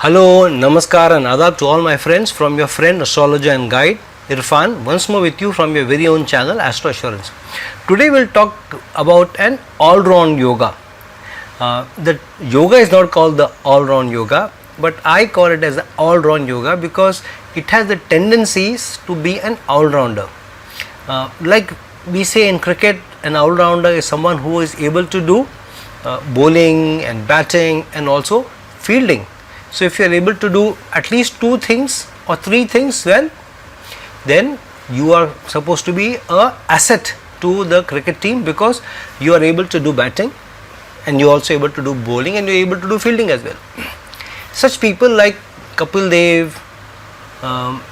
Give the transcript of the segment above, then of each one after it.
Hello, Namaskar and Adab to all my friends from your friend, astrologer and guide Irfan, once more with you from your very own channel Astro Assurance. Today we'll talk about an all-round yoga. The yoga is not called the all-round yoga, but I call it as the all-round yoga because it has the tendencies to be an all-rounder. Like we say in cricket, an all-rounder is someone who is able to do bowling and batting and also fielding. So if you are able to do at least 2 things or 3 things well, then you are supposed to be an asset to the cricket team because you are able to do batting and you are also able to do bowling and you are able to do fielding as well. Such people like Kapil Dev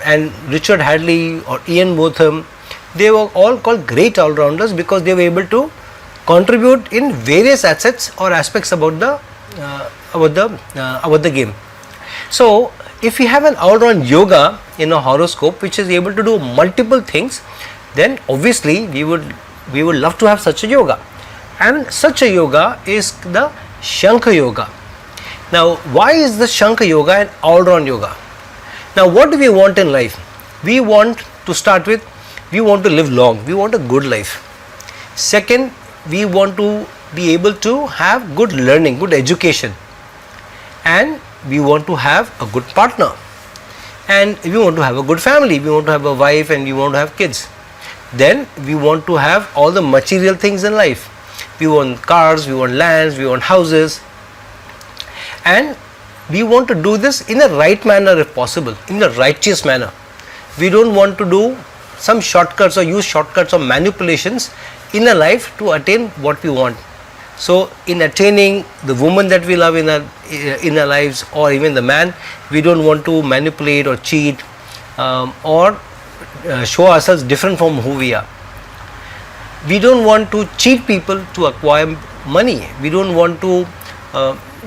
and Richard Hadley or Ian Botham, they were all called great all-rounders because they were able to contribute in various assets or aspects about the game. So if you have an all-round yoga in a horoscope which is able to do multiple things, then obviously we would love to have such a yoga, and such a yoga is the Shankha yoga. Now why is the Shankha yoga an all-round yoga? Now what do we want in life? We want to start with, we want to live long, we want a good life. Second, we want to be able to have good learning, good education, and we want to have a good partner, and we want to have a good family, we want to have a wife and we want to have kids. Then we want to have all the material things in life. We want cars, we want lands, we want houses, and we want to do this in a right manner if possible, in a righteous manner. We don't want to do some shortcuts or use shortcuts or manipulations in a life to attain what we want. So in attaining the woman that we love in our lives, or even the man, we don't want to manipulate or cheat or show ourselves different from who we are. We don't want to cheat people to acquire money. We don't want to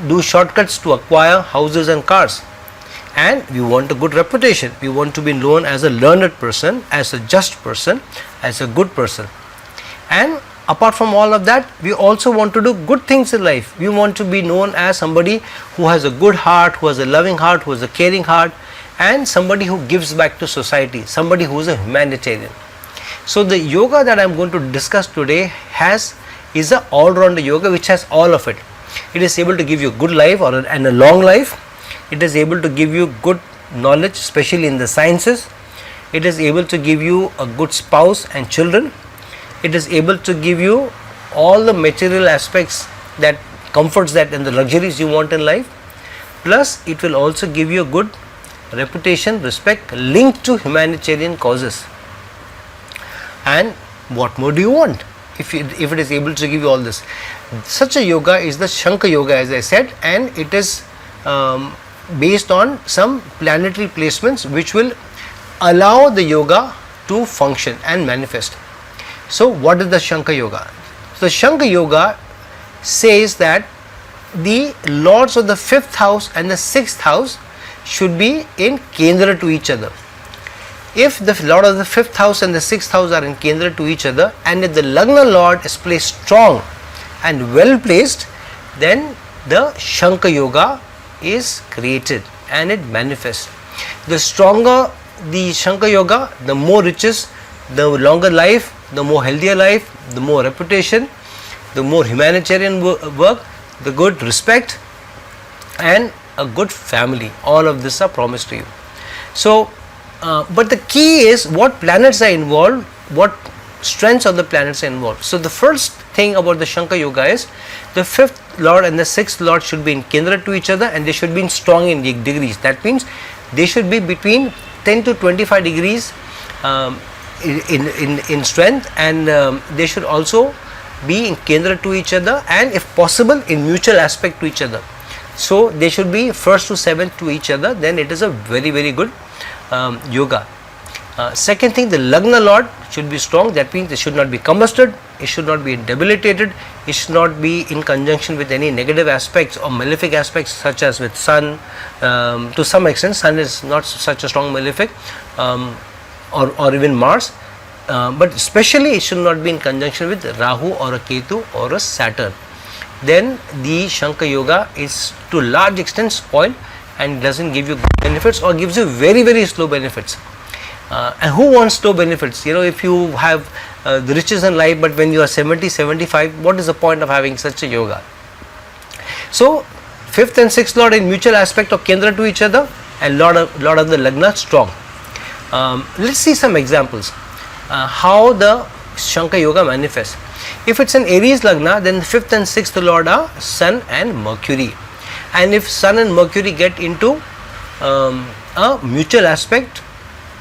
do shortcuts to acquire houses and cars. And we want a good reputation. We want to be known as a learned person, as a just person, as a good person. And apart from all of that, we also want to do good things in life. We want to be known as somebody who has a good heart, who has a loving heart, who has a caring heart, and somebody who gives back to society, somebody who is a humanitarian. So the yoga that I am going to discuss today is a all-round yoga which has all of it. It is able to give you a good life and a long life. It is able to give you good knowledge, especially in the sciences. It is able to give you a good spouse and children. It is able to give you all the material aspects, that comforts that and the luxuries you want in life. Plus it will also give you a good reputation, respect linked to humanitarian causes. And what more do you want if it is able to give you all this? Such a yoga is the Shankha yoga, as I said, and it is based on some planetary placements which will allow the yoga to function and manifest. So what is the Shankha yoga? The Shankha yoga says that the lords of the 5th house and the 6th house should be in Kendra to each other. If the lord of the 5th house and the 6th house are in Kendra to each other, and if the Lagna lord is placed strong and well placed, then the Shankha yoga is created and it manifests. The stronger the Shankha yoga, the more riches, the longer life, the more healthier life, the more reputation, the more humanitarian work, the good respect, and a good family. All of this are promised to you. So but the key is what planets are involved, what strengths of the planets are involved. So the first thing about the Shankha yoga is the 5th lord and the 6th lord should be in Kendra to each other, and they should be strong in degrees. That means they should be between 10 to 25 degrees in strength, and they should also be in Kendra to each other, and if possible in mutual aspect to each other. So they should be 1st to 7th to each other. Then it is a very, very good yoga. Second thing, the Lagna lord should be strong. That means it should not be combusted, it should not be debilitated, it should not be in conjunction with any negative aspects or malefic aspects such as with sun. To some extent sun is not such a strong malefic, or even Mars, but especially it should not be in conjunction with Rahu or a Ketu or a Saturn. Then the Shankha yoga is to large extent spoiled, and doesn't give you good benefits or gives you very, very slow benefits. And who wants slow benefits? If you have the riches in life, but when you are 70, 75, what is the point of having such a yoga? So 5th and 6th lord in mutual aspect of Kendra to each other, and lord of the Lagna strong. Let's see some examples how the Shankha yoga manifests. If it's an Aries Lagna, then 5th and 6th lord are Sun and Mercury, and if Sun and Mercury get into a mutual aspect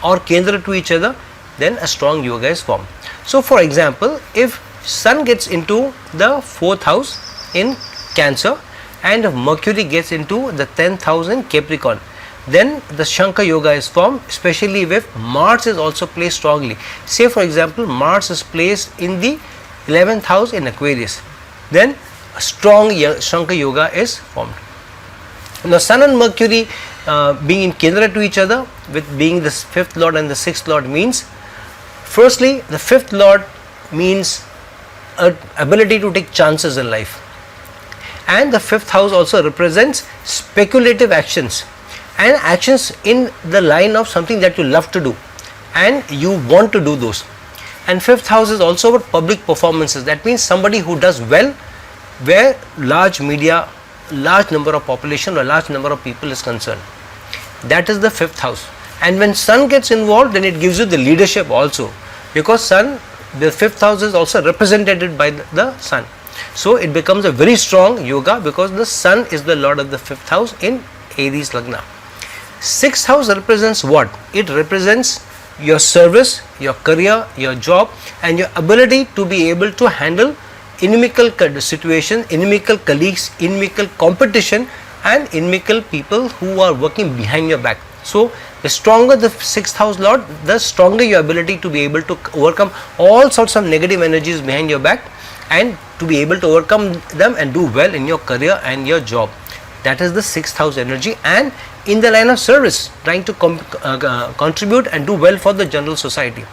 or Kendra to each other, then a strong yoga is formed. So for example, if Sun gets into the 4th house in Cancer and Mercury gets into the 10th house in Capricorn, then the Shankha yoga is formed, especially if Mars is also placed strongly. Say for example, Mars is placed in the 11th house in Aquarius, then a strong Shankha yoga is formed. Now Sun and Mercury being in Kendra to each other, with being the 5th lord and the 6th lord, means firstly the 5th lord means ability to take chances in life, and the 5th house also represents speculative actions and actions in the line of something that you love to do and you want to do those. And 5th house is also about public performances. That means somebody who does well where large media, large number of population or large number of people is concerned. That is the 5th house. And when Sun gets involved, then it gives you the leadership also, because Sun, the 5th house is also represented by the Sun. So it becomes a very strong yoga because the Sun is the lord of the 5th house in Aries Lagna. 6th house represents what? It represents your service, your career, your job, and your ability to be able to handle inimical situation, inimical colleagues, inimical competition, and inimical people who are working behind your back. So the stronger the 6th house lord, the stronger your ability to be able to overcome all sorts of negative energies behind your back and to be able to overcome them and do well in your career and your job. That is the 6th house energy, and in the line of service, trying to contribute and do well for the general society.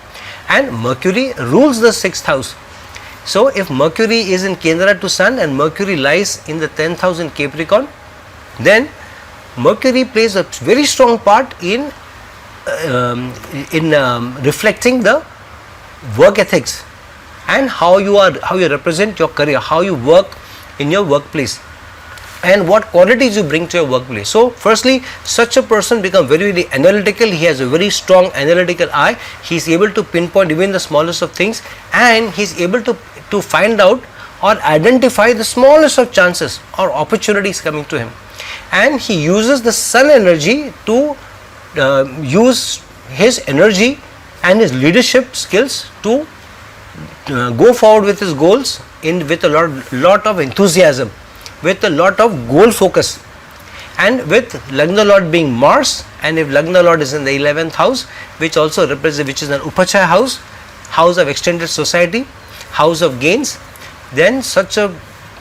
And Mercury rules the 6th house. So if Mercury is in Kendra to Sun and Mercury lies in the 10th house in Capricorn, then Mercury plays a very strong part in reflecting the work ethics and how you represent your career, how you work in your workplace, and what qualities you bring to your workplace. So firstly, such a person becomes very, very analytical. He has a very strong analytical eye. He is able to pinpoint even the smallest of things, and he is able to find out or identify the smallest of chances or opportunities coming to him. And he uses the Sun energy to use his energy and his leadership skills to go forward with his goals with a lot of enthusiasm, with a lot of goal focus. And with Lagna Lord being Mars, and if Lagna Lord is in the 11th house, which also represents, which is an Upachaya house, house of extended society, house of gains, then such a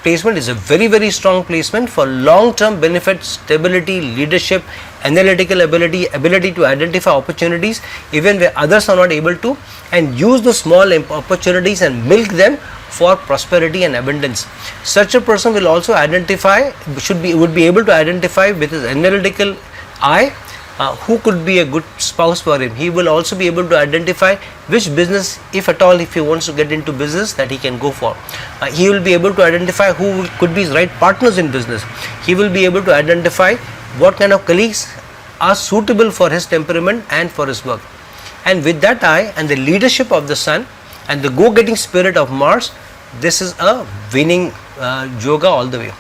placement is a very, very strong placement for long-term benefit, stability, leadership, analytical ability to identify opportunities even where others are not able to, and use the small opportunities and milk them for prosperity and abundance. Such a person will also identify, would be able to identify with his analytical eye who could be a good spouse for him. He will also be able to identify which business, if at all, if he wants to get into business, that he can go for. He will be able to identify who could be his right partners in business. He will be able to identify what kind of colleagues are suitable for his temperament and for his work. And with that eye and the leadership of the Sun and the go-getting spirit of Mars, this is a winning yoga all the way.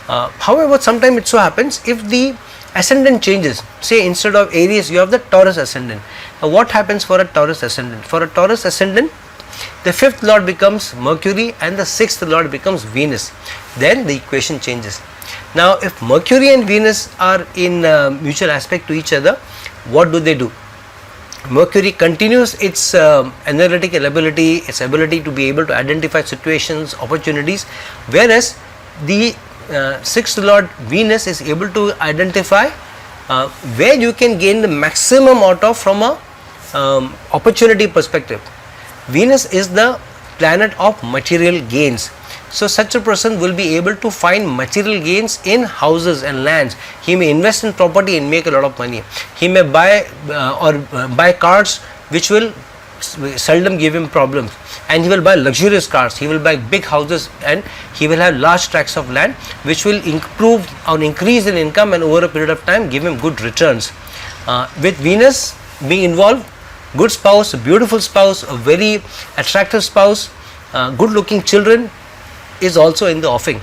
However, sometimes it so happens, if the ascendant changes, say instead of Aries you have the Taurus ascendant. Now what happens for a Taurus ascendant? For a Taurus ascendant, the 5th lord becomes Mercury and the 6th lord becomes Venus. Then the equation changes. Now if Mercury and Venus are in mutual aspect to each other, what do? Mercury continues its analytical ability, its ability to be able to identify situations, opportunities, whereas the 6th lord Venus is able to identify where you can gain the maximum out of from a opportunity perspective. Venus is the planet of material gains. So such a person will be able to find material gains in houses and lands. He may invest in property and make a lot of money. He may buy buy cars which will seldom give him problems, and he will buy luxurious cars, he will buy big houses, and he will have large tracts of land which will improve or increase in income, and over a period of time give him good returns. With Venus being involved, good spouse, a beautiful spouse, a very attractive spouse, good looking children is also in the offing.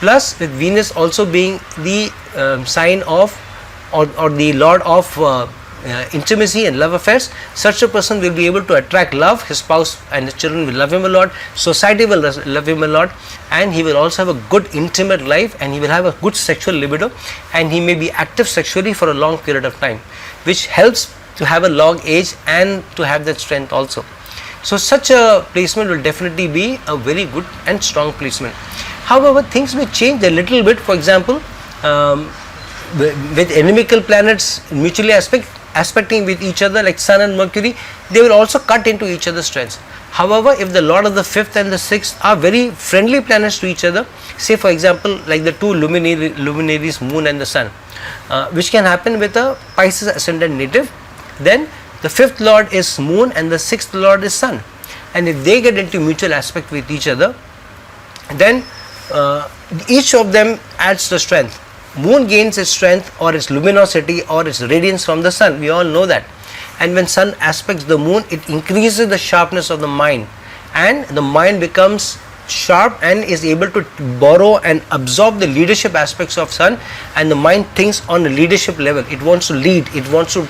Plus with Venus also being the sign of or the lord of intimacy and love affairs, such a person will be able to attract love. His spouse and his children will love him a lot, society will love him a lot, and he will also have a good intimate life, and he will have a good sexual libido, and he may be active sexually for a long period of time, which helps to have a long age and to have that strength also. So such a placement will definitely be a very good and strong placement. However, things may change a little bit. For example, with inimical planets mutually aspecting with each other like Sun and Mercury, they will also cut into each other's strengths. However, if the lord of the 5th and the 6th are very friendly planets to each other, say for example like the two luminaries Moon and the Sun, which can happen with a Pisces ascendant native, then the 5th lord is Moon and the 6th lord is Sun, and if they get into mutual aspect with each other, then each of them adds the strength. Moon gains its strength or its luminosity or its radiance from the Sun, we all know that. And when Sun aspects the Moon, it increases the sharpness of the mind, and the mind becomes sharp and is able to borrow and absorb the leadership aspects of Sun, and the mind thinks on a leadership level. It wants to lead, it wants to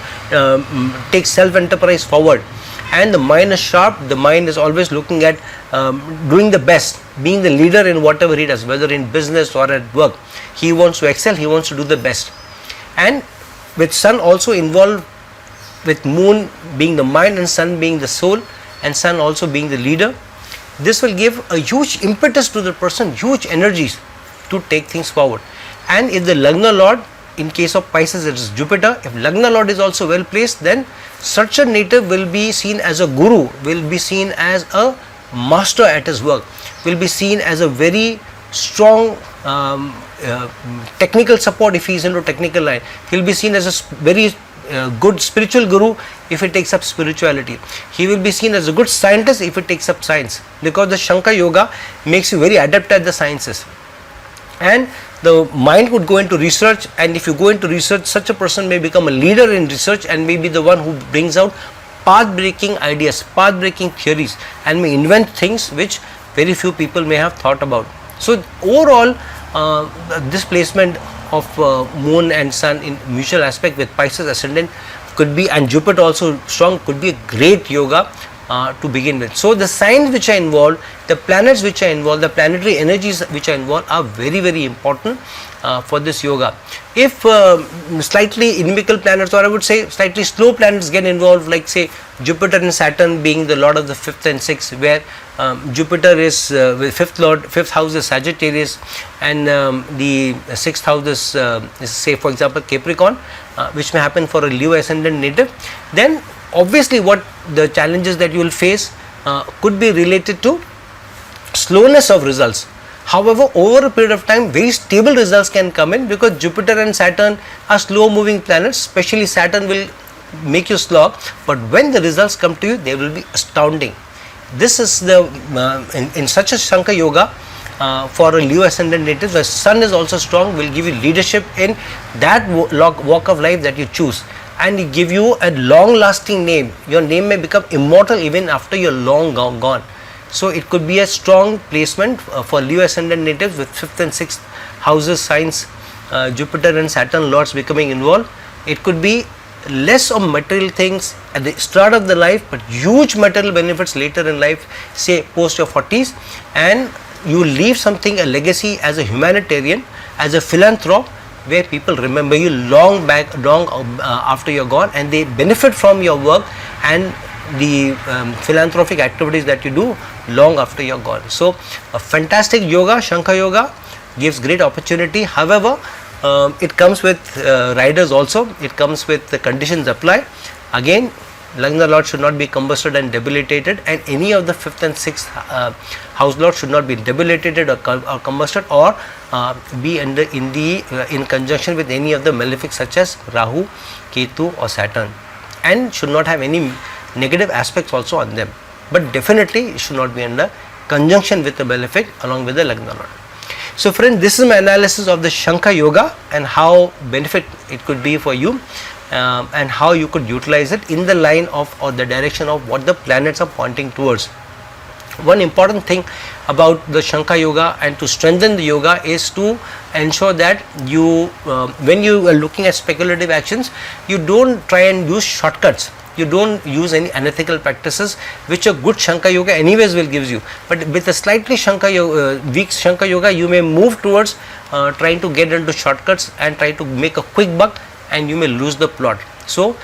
take self-enterprise forward, and the mind is sharp. The mind is always looking at doing the best, being the leader in whatever he does, whether in business or at work. He wants to excel, he wants to do the best. And with Sun also involved, with Moon being the mind and Sun being the soul, and Sun also being the leader, this will give a huge impetus to the person, huge energies to take things forward. And if the Lagna Lord, in case of Pisces it is Jupiter, if Lagna Lord is also well placed, then such a native will be seen as a guru, will be seen as a master at his work, will be seen as a very strong technical support if he is into technical line. He will be seen as a very good spiritual guru if he takes up spirituality. He will be seen as a good scientist if he takes up science, because the Shankha yoga makes you very adept at the sciences. And the mind would go into research, and if you go into research, such a person may become a leader in research and may be the one who brings out path-breaking ideas, path-breaking theories, and may invent things which very few people may have thought about. So overall, this placement of Moon and Sun in mutual aspect with Pisces ascendant could be, and Jupiter also strong, could be a great yoga to begin with. So the signs which are involved, the planets which are involved, the planetary energies which are involved are very, very important for this yoga. If slightly inimical planets, or I would say slightly slow planets get involved, like say Jupiter and Saturn being the lord of the 5th and 6th, where Jupiter is with 5th house is Sagittarius, and the 6th house is say for example Capricorn, which may happen for a Leo ascendant native, then obviously what the challenges that you will face could be related to slowness of results. However, over a period of time, very stable results can come in, because Jupiter and Saturn are slow moving planets. Especially Saturn will make you slog, but when the results come to you, they will be astounding. This is the in such a Shankha yoga for a Leo ascendant native, the Sun is also strong, will give you leadership in that walk of life that you choose, and give you a long lasting name. Your name may become immortal even after you're long gone. So it could be a strong placement for Leo ascendant natives with 5th and 6th houses signs, Jupiter and Saturn lords becoming involved. It could be less of material things at the start of the life, but huge material benefits later in life, say post your 40s, and you leave something, a legacy as a humanitarian, as a philanthrope, where people remember you long after you're gone, and they benefit from your work and the philanthropic activities that you do long after you're gone. So a fantastic yoga, Shankha yoga, gives great opportunity. However, it comes with riders also, it comes with the conditions apply. Again, Lagna lord should not be combusted and debilitated, and any of the 5th and 6th house lord should not be debilitated or combusted or be in conjunction with any of the malefics such as Rahu, Ketu or Saturn, and should not have any negative aspects also on them, but definitely it should not be under conjunction with the malefic along with the Lagna lord. So friends, this is my analysis of the Shankha yoga and how benefit it could be for you, and how you could utilize it in the line of or the direction of what the planets are pointing towards. One important thing about the Shankha yoga and to strengthen the yoga is to ensure that you when you are looking at speculative actions, you don't try and use shortcuts. You don't use any unethical practices which a good Shankha yoga anyways will gives you, but with a slightly weak Shankha yoga, you may move towards trying to get into shortcuts and try to make a quick buck, and you may lose the plot. So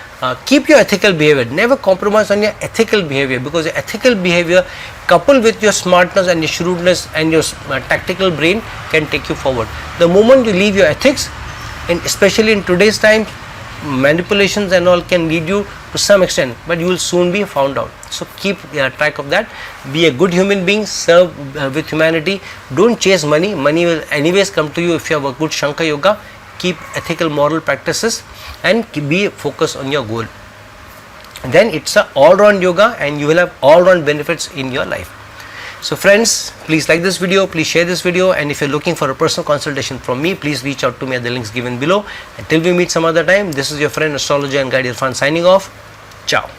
keep your ethical behavior, never compromise on your ethical behavior, because your ethical behavior coupled with your smartness and your shrewdness and your tactical brain can take you forward. The moment you leave your ethics, and especially in today's time, manipulations and all can lead you to some extent, but you will soon be found out. So keep track of that. Be a good human being, serve with humanity. Don't chase money. Money will anyways come to you if you have a good Shankha yoga. Keep ethical moral practices and be focused on your goal. Then it's a all-round yoga and you will have all-round benefits in your life. So friends, please like this video, please share this video, and if you're looking for a personal consultation from me, please reach out to me at the links given below. Until we meet some other time, this is your friend, astrologer and guide Irfan signing off. Ciao.